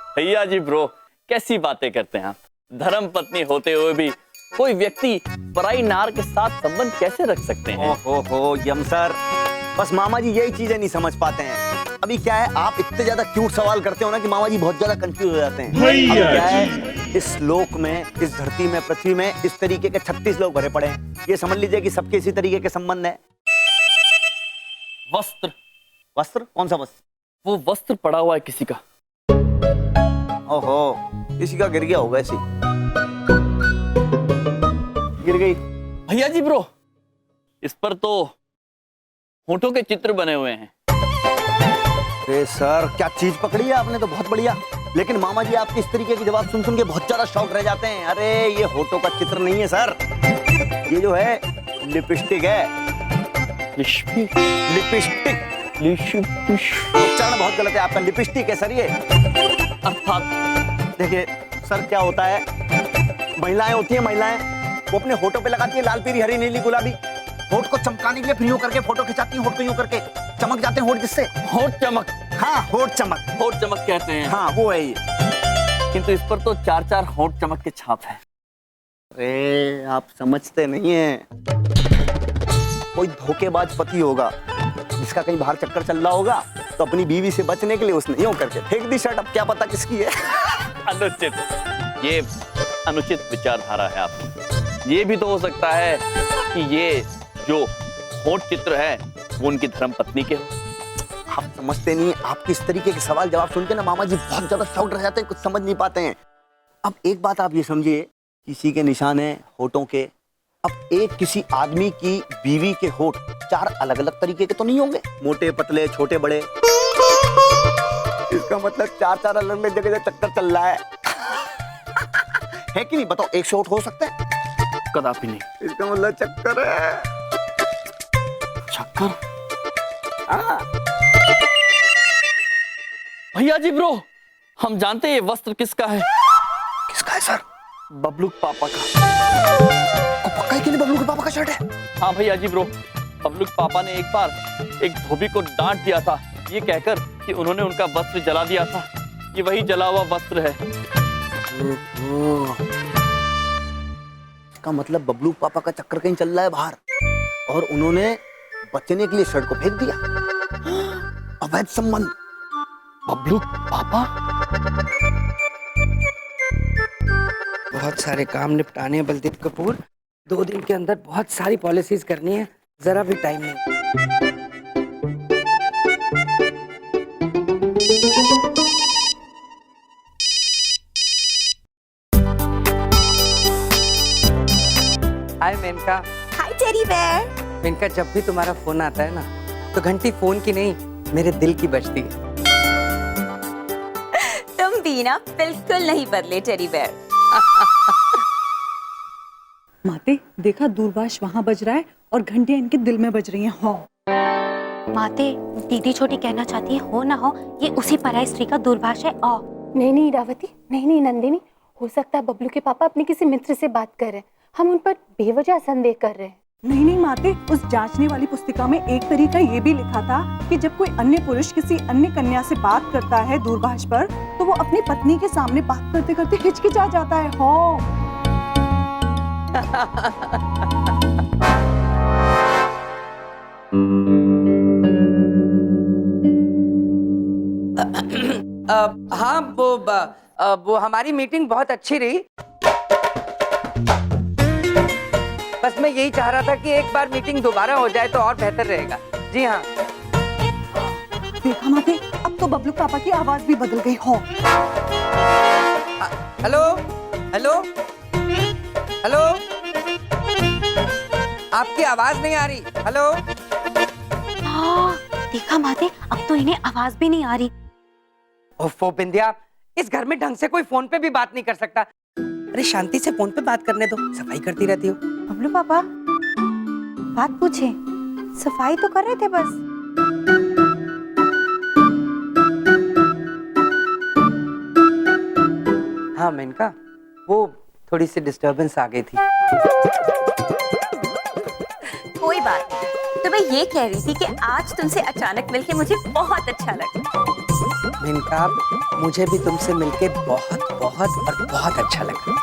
भैया जी ब्रो, कैसी बातें करते हैं आप। धर्म पत्नी होते हुए भी कोई व्यक्ति पराई नार के साथ संबंध कैसे रख सकते हैं? हो यम सर, बस मामा जी यही चीजें नहीं समझ पाते हैं। अभी क्या है, आप इतने ज्यादा क्यूट सवाल करते हो ना कि मामा जी बहुत ज्यादा कंफ्यूज हो जाते हैं। अब क्या है, इस लोक में, इस धरती में, पृथ्वी में इस तरीके के 36 लोग भरे पड़े हैं। ये समझ लीजिए कि सबके इसी तरीके के संबंध है। वस्त्र? वस्त्र? कौन सा वस्त्र? वो वस्त्र पड़ा हुआ है किसी का। ओहो, किसी का गिर गया होगा। ऐसी गिर गई। भैया जी ब्रो, इस पर तो होठों के चित्र बने हुए हैं। अरे सर, क्या चीज पकड़ी है आपने, तो बहुत बढ़िया। लेकिन मामा जी आपके इस तरीके के जवाब सुन सुन के बहुत ज्यादा शौक रह जाते हैं। अरे ये होठों का चित्र नहीं है सर, ये जो है लिपस्टिक है। लिपस्टिक? उच्चारण बहुत गलत है आपका। लिपस्टिक है सर ये। अर्थात देखिए सर, क्या होता है, महिलाएं होती हैं, महिलाएं वो अपने होठों पे लगाती है लाल, पीली, हरी, नीली, गुलाबी। होठ को चमकाने के लिए फिर यूं करके फोटो खिंचाती हैं। होठ को यूं करके चमक जाते हैं होठ, जिससे होठ चमक। हाँ, होठ चमक। होठ चमक कहते हैं। हाँ, वो है ये। किंतु इस पर तो 4-4 होठ चमक के छाप है। अरे आप समझते नहीं हैं। कोई धोखेबाज पति होगा जिसका कहीं बाहर चक्कर चल रहा होगा, तो अपनी बीवी से बचने के लिए उसने यूं करके फेंक दी शर्ट। अब क्या पता किसकी है। अनुचित, ये अनुचित विचारधारा है आपकी। ये भी तो हो सकता है कि ये जो होठ चित्र है वो उनकी धर्म पत्नी के हो। आप समझते नहीं, आपके इस तरीके के सवाल जवाब सुन के ना मामा जी बहुत ज्यादा शॉक्ड रह जाते हैं, कुछ समझ नहीं पाते हैं। अब एक बात आप ये समझिए, किसी के निशान है होठों के। अब एक किसी आदमी की बीवी के होठ 4 अलग अलग तरीके के तो नहीं होंगे, मोटे, पतले, छोटे, बड़े। इसका मतलब 4-4 अलग अलग जगह चक्कर चल रहा है। है कि नहीं? बताओ, एक से होठ हो सकता है? कदापि नहीं। इसका मतलब चक्कर है। चक्कर? हाँ। भैया जी ब्रो, हम जानते हैं ये वस्त्र किसका है। किसका है सर? बबलू पापा का। पक्का है कि नहीं बबलू के पापा का शर्ट है? हाँ भैया जी ब्रो, बबलू के पापा ने एक बार एक धोबी को डांट दिया था, ये कहकर कि उन्होंने उनका वस्त्र जला दिया था। ये वही जला हुआ वस्त्र है। इसका मतलब बबलू पापा का चक्कर कहीं चल रहा है बाहर, और उन्होंने बचने के लिए शर्ट को फेंक दिया। अवैध संबंध। बबलू पापा? बहुत सारे काम निपटाने हैं बलदेव कपूर। 2 दिन के अंदर बहुत सारी पॉलिसीज करनी है, जरा भी टाइम नहीं। हाय मेनका। हाय टेडी बेयर। मेनका, जब भी तुम्हारा फोन आता है ना, तो घंटी फोन की नहीं, मेरे दिल की बजती है। तुम भी ना बिल्कुल नहीं बदले टेडी बेयर। माते, देखा दूरभाष वहाँ बज रहा है और घंटियां इनके दिल में बज रही हैं। हो माते, दीदी छोटी कहना चाहती है, हो ना हो ये उसी पराई स्त्री का दूरभाष है। ओ नहीं रावती, नहीं नंदिनी, हो सकता है बबलू के पापा अपने किसी मित्र से बात कर रहे हैं। हम उन पर बेवजह संदेह कर रहे हैं। नहीं माते, उस जांचने वाली पुस्तिका में एक तरीका ये भी लिखा था कि जब कोई अन्य पुरुष किसी अन्य कन्या से बात करता है दूरभाष पर, तो वो अपनी पत्नी के सामने बात करते करते हिचकिचा जाता है। हो हाँ, वो हमारी मीटिंग बहुत अच्छी रही। बस मैं यही चाह रहा था कि एक बार मीटिंग दोबारा हो जाए तो और बेहतर रहेगा। जी हाँ। देखा माते, अब तो बबलू पापा की आवाज भी बदल गई। हो हेलो हेलो हेलो, आपकी आवाज नहीं आ रही। हेलो। हाँ, देखा माते, अब तो इन्हें आवाज भी नहीं आ रही। ओफो बिंदिया, इस घर में ढंग से कोई फोन पे भी बात नहीं कर सकता। अरे शांति से फोन पे बात करने दो, सफाई करती रहती हो। बबलू पापा बात पूछे, सफाई तो कर रहे थे बस। हाँ मेनका, वो थोड़ी सी डिस्टरबेंस आ गई थी। कोई बात नहीं, तो मैं ये कह रही थी कि आज तुमसे अचानक मिलके मुझे बहुत अच्छा लगा। मेनका, मुझे भी तुमसे मिलके बहुत बहुत और बहुत अच्छा लगा।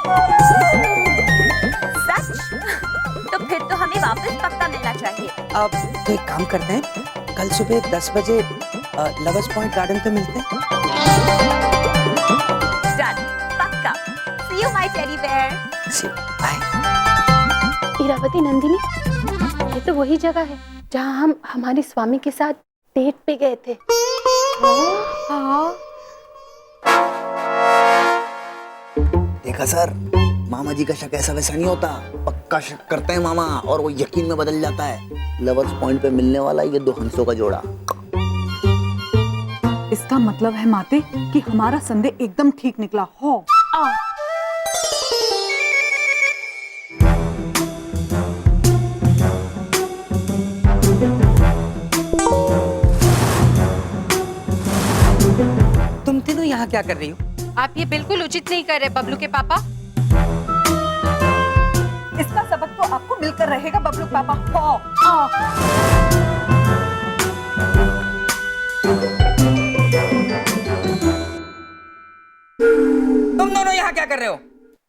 सच? तो फिर तो हमें वापस पक्का मिलना चाहिए। अब तो एक काम करते हैं, कल सुबह 10 बजे लवर्स पॉइंट गार्डन पे मिलते हैं। डन, पक्का। See you my teddy bear। Bye. Iravati, Nandini, ये तो वही जगह है जहाँ हम हमारे स्वामी के साथ डेट पे गए थे। हाँ। देखा सर, मामा जी का शक ऐसा वैसा नहीं होता, पक्का शक करते हैं मामा और वो यकीन में बदल जाता है। लवर्स पॉइंट पे मिलने वाला ये दो हंसों का जोड़ा। इसका मतलब है माते कि हमारा संदेह एकदम ठीक निकला हो। तुम तीनों यहाँ क्या कर रही हो? आप ये बिल्कुल उचित नहीं कर रहे बबलू के पापा। इसका सबक तो आपको मिलकर रहेगा बबलू पापा। हो। तुम दोनों यहाँ क्या कर रहे हो?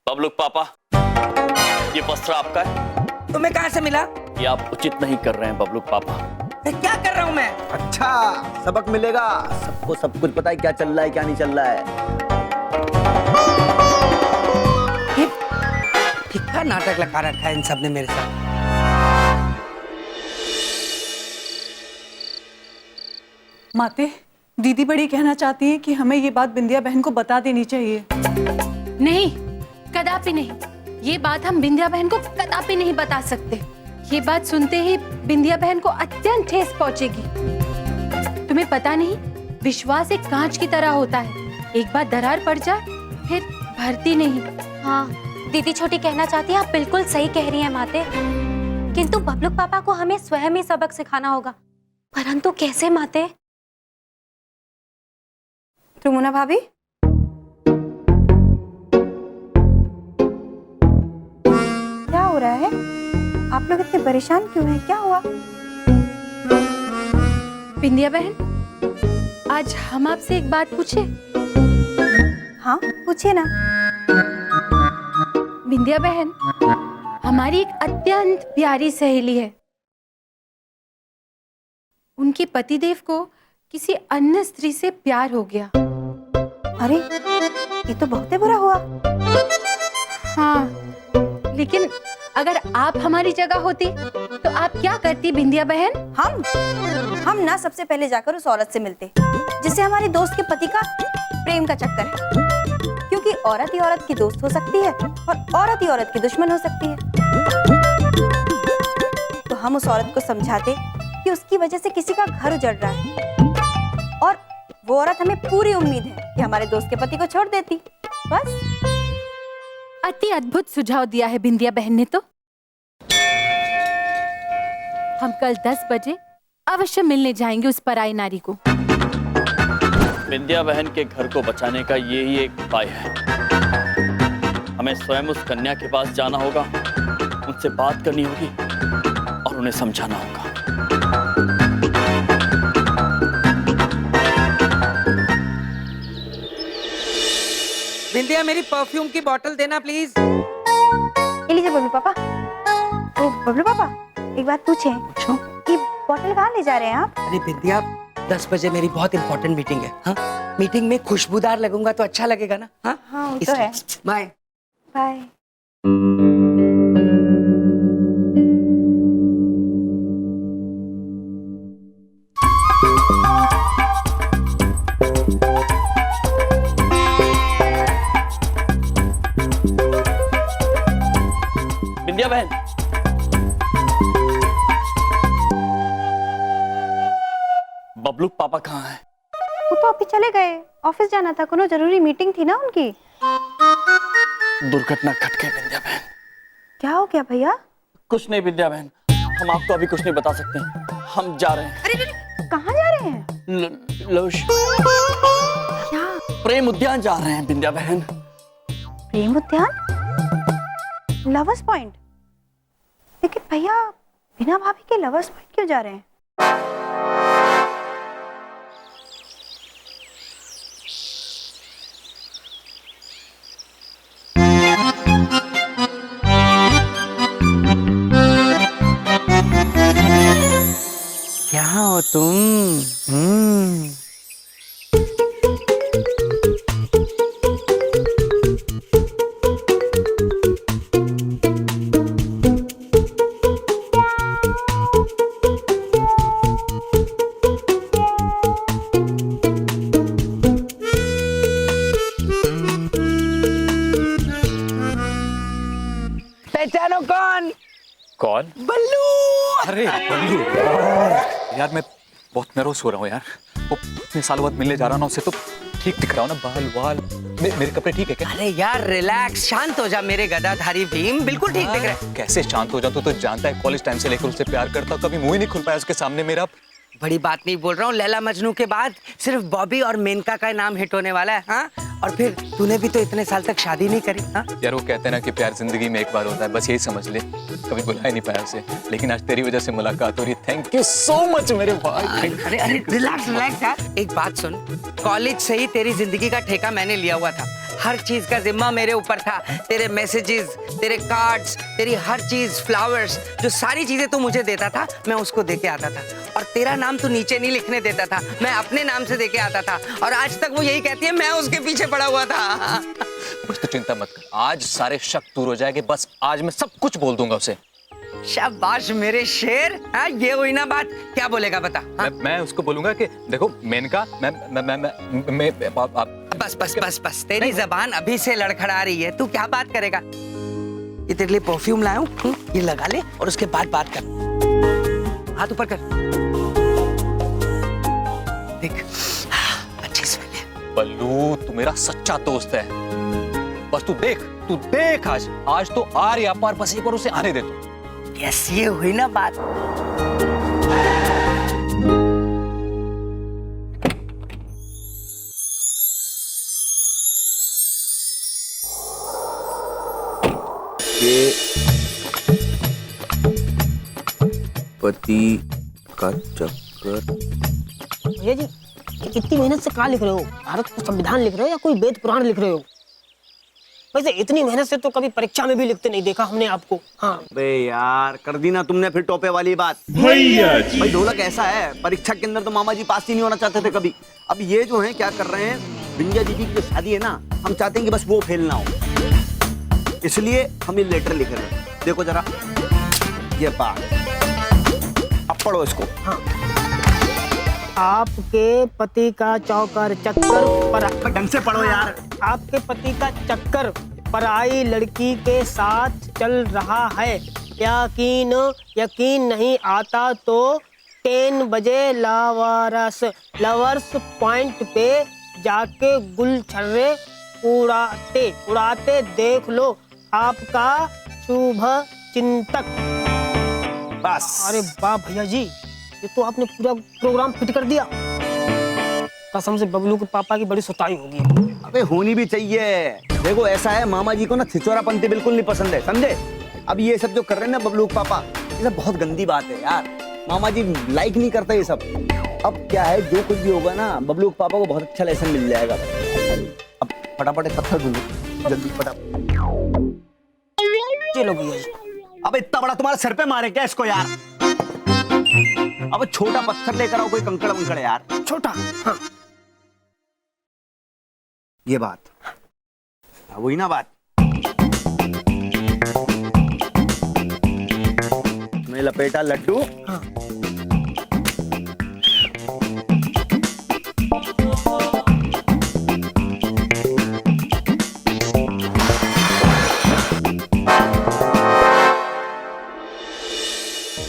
बबलूक पापा, ये वस्त्र आपका है? तुम्हें कहाँ से मिला? ये आप उचित नहीं कर रहे हैं बबलूक पापा। क्या कर रहा हूँ मैं? अच्छा, सबक मिलेगा। सबको सब कुछ पता है क्या चल रहा है क्या नहीं चल रहा है। ये कितना नाटक लगा रखा है इन सब ने मेरे साथ। माते, दीदी बड़ी कहना चाहती है कि हमें ये बात बिंदिया बहन को बता देनी चाहिए। नहीं, कदापि नहीं। ये बात हम बिंदिया बहन को कदापि नहीं बता सकते। ये बात सुनते ही बिंदिया बहन को अत्यंत ठेस पहुंचेगी। तुम्हें पता नहीं, विश्वास एक कांच की तरह होता है। एक बार दरार पड़ जाए फिर भरती नहीं। हाँ, दीदी छोटी कहना चाहती है, आप बिल्कुल सही कह रही हैं माते। किंतु बबलूक पापा को हमें स्वयं ही सबक सिखाना होगा। परंतु कैसे माते? रुमुना भाभी, क्या हो रहा है? आप लोग इतने परेशान क्यों हैं? क्या हुआ? बिंदिया बहन, आज हम आपसे एक बात पूछे? हाँ, पूछिए ना। बिंदिया बहन, हमारी एक अत्यंत प्यारी सहेली है। उनके पतिदेव को किसी अन्य स्त्री से प्यार हो गया। अरे, ये तो बहुत ही बुरा हुआ। हाँ, लेकिन अगर आप हमारी जगह होती तो आप क्या करती बिंदिया बहन? हम ना सबसे पहले जाकर उस औरत से मिलते जिससे हमारे दोस्त के पति का प्रेम का चक्कर है, क्योंकि औरत ही औरत की दोस्त हो सकती है और औरत ही औरत की दुश्मन हो सकती है। तो हम उस औरत को समझाते कि उसकी वजह से किसी का घर उजड़ रहा है और वो औरत, हमें पूरी उम्मीद है कि हमारे दोस्त के पति को छोड़ देती। बस। अति अद्भुत सुझाव दिया है बिंदिया बहन ने। तो हम कल 10 बजे अवश्य मिलने जाएंगे उस पराई नारी को। बिंदिया बहन के घर को बचाने का यही एक उपाय है। हमें स्वयं उस कन्या के पास जाना होगा, उनसे बात करनी होगी और उन्हें समझाना होगा। बिंदिया, मेरी परफ्यूम की बोतल देना प्लीज। ये लीजिए बबलू पापा। ओ बबलू पापा, एक बात पूछें? पूछो। ये बोतल कहाँ ले जा रहे हैं आप? अरे बिंदिया, 10 बजे मेरी बहुत इंपॉर्टेंट मीटिंग है। हाँ, मीटिंग में खुशबूदार लगूंगा तो अच्छा लगेगा ना? हाँ, हाँ, वो तो है। बाय। बाय। बिंदिया बहन, बबलूक पापा कहाँ हैं? वो तो अभी चले गए, ऑफिस जाना था, कोनो जरूरी मीटिंग थी ना उनकी। दुर्घटना घट गई बिंदिया बहन। क्या हो गया भैया? कुछ नहीं बिंदिया बहन, हम आपको अभी कुछ नहीं बता सकते। हम जा रहे हैं। अरे कहाँ जा रहे हैं? क्या? प्रेम उद्यान जा रहे हैं बिंदिया बहन। प्रेम उद्यान? Lovers point? लेकिन भैया, बिना भाभी के लवर्स पॉइंट क्यों जा रहे हैं? क्या हो तुम? पहचानो कौन? कौन? बल्लू। अरे बल्लू यार मैं बहुत नर्वस हो रहा हूँ यार। वो इतने सालों बाद मिलने जा रहा हूँ ना उससे, तो ठीक दिख रहा हूँ ना, बाल वाल मेरे कपड़े ठीक है क्या? अरे यार रिलैक्स, शांत हो जा मेरे गदाधारी भीम, बिल्कुल ठीक दिख रहा है। कैसे शांत हो जाऊँ? तो जानता है कॉलेज टाइम से लेकर उससे प्यार करता हूँ, कभी मुंह ही नहीं खुल पाया उसके सामने मेरा। बड़ी बात नहीं बोल रहा हूँ, लैला मजनू के बाद सिर्फ बॉबी और मेनका का नाम हिट होने वाला है। हाँ, और फिर तूने भी तो इतने साल तक शादी नहीं करी। हाँ यार वो कहते हैं ना कि प्यार जिंदगी में एक बार होता है, बस यही समझ ले। कभी बुला ही नहीं पाया उसे, लेकिन आज तेरी वजह से मुलाकात हो रही है। थैंक यू सो मच मेरे भाई। अरे अरे रिलैक्स रिलैक्स यार। एक बात सुन, कॉलेज से ही तेरी जिंदगी का ठेका मैंने लिया हुआ था। हर चीज का जिम्मा मेरे ऊपर था। तेरे मैसेजेस, तेरे कार्ड्स, तेरी हर चीज, फ्लावर्स, जो सारी चीजें तू मुझे देता था मैं उसको देके आता था। और तेरा नाम तू नीचे नहीं लिखने देता था, मैं अपने नाम से देके आता था। और आज तक वो यही कहती है मैं उसके पीछे पड़ा हुआ था। कुछ तो चिंता मत कर, आज सारे शक दूर हो जाएंगे। बस आज मैं सब कुछ बोल दूंगा उसे। शाबाश मेरे शेर। हाँ ये हुई ना बात, क्या बोलेगा बता? हाँ? मैं उसको बोलूंगा कि देखो मेनका, मैं बस बस बस बस, तेरी जबान अभी से लड़खड़ा रही है। तू क्या बात करेगा? ये तेरे लिए परफ्यूम लाया हूँ, ये लगा ले और उसके बाद बात कर। हाथ ऊपर कर, देख अच्छी स्मेल है। बल्लू तू मेरा सच्चा दोस्त है, बस तू देख आज तो आर या पार, बस एक बार उसे आने दे तू। यस, ये हुई ना बात। ये पति का चक्कर। भैया जी, इतनी मेहनत से कहाँ लिख रहे हो? भारत का संविधान लिख रहे हो या कोई वेद पुराण लिख रहे हो? वैसे इतनी मेहनत से तो कभी परीक्षा में भी लिखते नहीं देखा हमने आपको। हाँ बे यार, कर दी ना तुमने फिर टोपे वाली बात। भाई ढोलक ऐसा है, परीक्षा के अंदर तो मामा जी पास ही नहीं होना चाहते थे कभी। अब ये जो है क्या कर रहे हैं, बिंदिया दीदी की जो शादी है ना, हम चाहते हैं कि बस वो फेल ना हो, इसलिए हम ये लेटर लिख रहे हैं। देखो जरा ये बात, अब पढ़ो इसको। हाँ, आपके पति का चौकर चक्कर पर ढंग से पढ़ो यार। आपके पति का चक्कर पराई लड़की के साथ चल रहा है। यकीन नहीं आता तो 10 बजे लवर्स पॉइंट पे जाके गुलछर्रे उड़ाते देख लो आपका शुभ चिंतक। बस। अरे वाह भैया जी, ये तो आपने पूरा प्रोग्राम फिट कर दिया। कसम से बबलू के पापा की बड़ी सुताई होगी। अबे होनी भी चाहिए। देखो ऐसा है, मामा जी को ना छिछोरापंती बिल्कुल नहीं पसंद है, समझे? अब ये सब जो कर रहे हैं ना बबलू के पापा, ये सब बहुत गंदी बात है यार। मामा जी लाइक नहीं करते ये सब। अब क्या है, जो कुछ भी होगा ना, बबलू के पापा को बहुत अच्छा लेसन मिल जाएगा। अब फटाफट एक पत्थर ढूंढो जल्दी, फटाफट। चलो भैया जी। अब इतना बड़ा तुम्हारे सर पे मारे क्या इसको यार? अब छोटा पत्थर लेकर आओ, कोई कंकड़ वंकड़ यार। छोटा। हाँ ये बात, वही ना बात। मैं लपेटा लड्डू। हाँ।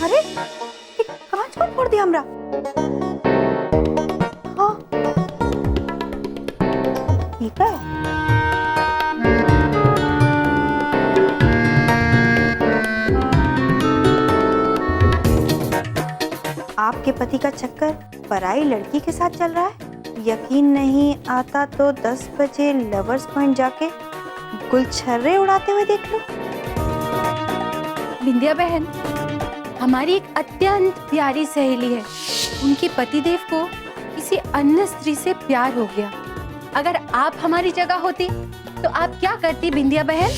अरे ये कांच कौन फोड़ दिया हमरा? हाँ ठीक है। आपके पति का चक्कर पराई लड़की के साथ चल रहा है। यकीन नहीं आता तो 10 बजे लवर्स पॉइंट जाके गुलछर्रे उड़ाते हुए देख लो। बिंदिया बहन, हमारी एक अत्यंत प्यारी सहेली है, उनके पतिदेव को किसी अन्य स्त्री से प्यार हो गया। अगर आप हमारी जगह होती तो आप क्या करती बिंदिया बहन?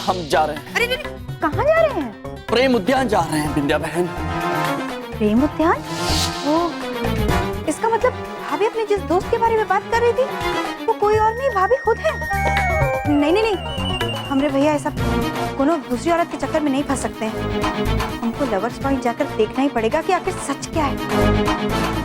हम जा रहे हैं। अरे कहाँ जा रहे हैं? प्रेम उद्यान जा रहे हैं बिंदिया बहन। प्रेम उद्यान? ओह, इसका मतलब भाभी अपने जिस दोस्त के बारे में बात कर रही थी वो कोई और नहीं, भाभी खुद है। नहीं नहीं नहीं, हमरे भैया ऐसा कोनो दूसरी औरत के चक्कर में नहीं फंस सकते हैं। हमको लवर्स पॉइंट जाकर देखना ही पड़ेगा कि आखिर सच क्या है।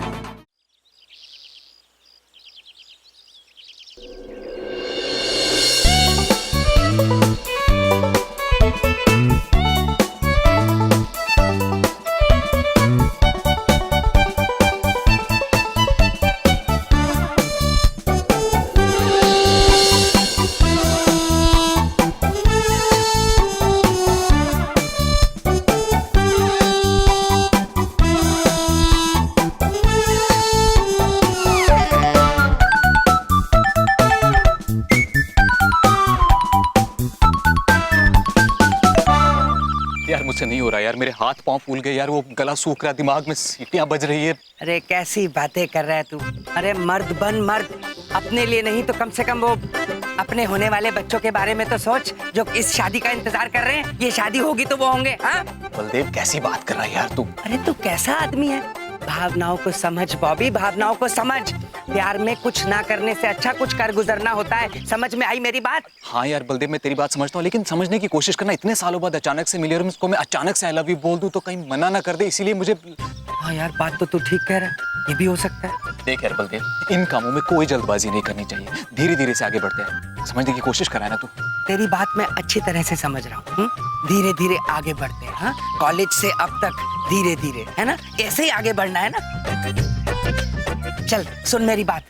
यार मुझसे नहीं हो रहा यार, मेरे हाथ पांव फूल गए यार, वो गला सूख रहा, दिमाग में सीटियां बज रही है। अरे कैसी बातें कर रहा है तू? अरे मर्द बन मर्द, अपने लिए नहीं तो कम से कम वो अपने होने वाले बच्चों के बारे में तो सोच, जो इस शादी का इंतजार कर रहे हैं। ये शादी होगी तो वो होंगे। हाँ बलदेव कैसी बात कर रहा है यार तू? अरे तू कैसा आदमी है? भावनाओं को समझ बॉबी, भावनाओं को समझ। प्यार में कुछ ना करने से अच्छा कुछ कर गुजरना होता है। समझ में आई मेरी बात? हाँ यार बलदेव, मैं तेरी बात समझता हूँ, लेकिन समझने की कोशिश करना। इतने सालों बाद अचानक से मिली और उसको मैं अचानक से आई लव यू बोल दूं तो कहीं मना ना कर दे, इसीलिए मुझे। हाँ यार, बात तो तू ठीक कह रहा है, ये भी हो सकता है। देख यार बलदेव, इन कामों में कोई जल्दबाजी नहीं करनी चाहिए, धीरे धीरे से आगे बढ़ते हैं। समझने की कोशिश करा ना तू। तेरी बात मैं अच्छी तरह से समझ रहा हूँ। धीरे धीरे आगे बढ़ते हैं। हाँ, कॉलेज से अब तक धीरे धीरे, है ना? ऐसे ही आगे बढ़ना है ना। चल सुन मेरी बात,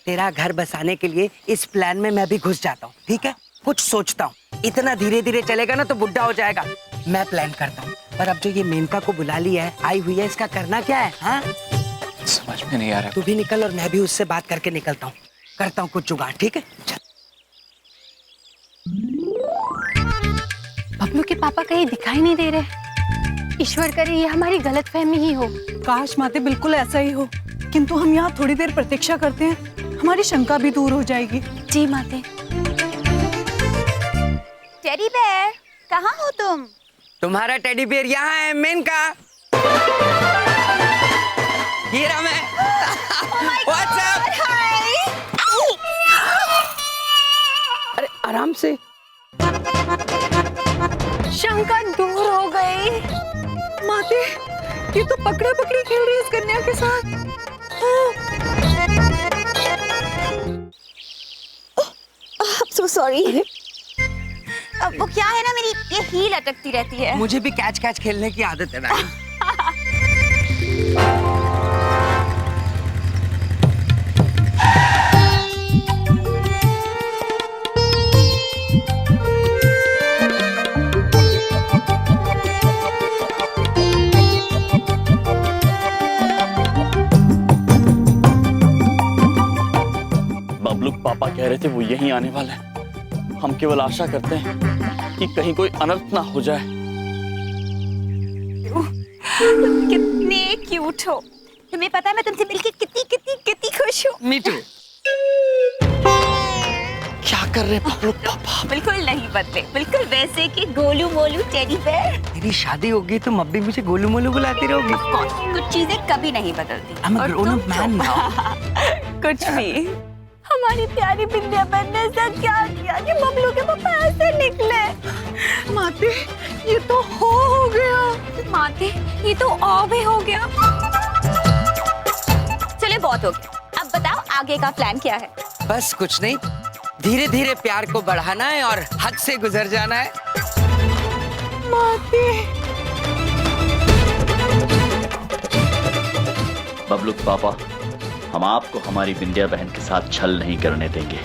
तेरा घर बसाने के लिए इस प्लान में मैं भी घुस जाता हूँ, ठीक है? कुछ सोचता हूँ, इतना धीरे धीरे चलेगा ना तो बुढ़ा हो जाएगा। मैं प्लान करता हूँ, पर अब जो ये मेनका को बुला लिया है, आई हुई है, इसका करना क्या है? हाँ समझ में नहीं आ रहा। तू भी निकल और मैं भी उससे बात करके निकलता हूँ, करता हूँ कुछ जुगाड़, ठीक है? चल। बबलू के पापा कहीं दिखाई नहीं दे रहे। ईश्वर करे ये हमारी गलतफहमी ही हो। काश माते बिल्कुल ऐसा ही हो, किंतु हम यहाँ थोड़ी देर प्रतीक्षा करते हैं, हमारी शंका भी दूर हो जाएगी। जी माते। टेडी बेयर, कहाँ हो तुम? तुम्हारा टेडी बियर यहाँ है मेनका। ये रहा मैं। What's up? अरे आराम से। शंका दूर हो गई। माते, ये तो पकड़ा पकड़ी खेल रही है इस कन्या के साथ। So sorry. अब वो क्या है ना, मेरी ये हील अटकती रहती है। मुझे भी कैच कैच खेलने की आदत है मैडम। बबलू पापा कह रहे थे वो यहीं आने वाले हैं। हम केवल आशा करते हैं कि कहीं कोई अनर्थ ना हो जाए। कितने क्यूट हो। तुम्हें पता है मैं तुमसे मिलके कितनी कितनी कितनी खुश हूँ। Me too. क्या कर रहे बबलू पापा? बिल्कुल नहीं बदले, बिल्कुल वैसे कि गोलू मोलू टेडी बेयर। तेरी शादी होगी तो अब भी मुझे गोलू मोलू बुलाती रहोगी। कुछ चीजें कभी नहीं बदलती। I'm a grown up man now. कुछ भी। हमारी प्यारी बिंदिया बहन ने ऐसा क्या किया कि बबलू के पापा ऐसे निकले? माते, ये तो हो गया। माते, ये तो और भी हो गया। चले बहुत हो गया, अब बताओ आगे का प्लान क्या है? बस कुछ नहीं, धीरे धीरे प्यार को बढ़ाना है और हद से गुजर जाना है। माते, बबलू पापा, हम आपको हमारी बिंदिया बहन के साथ छल नहीं करने देंगे।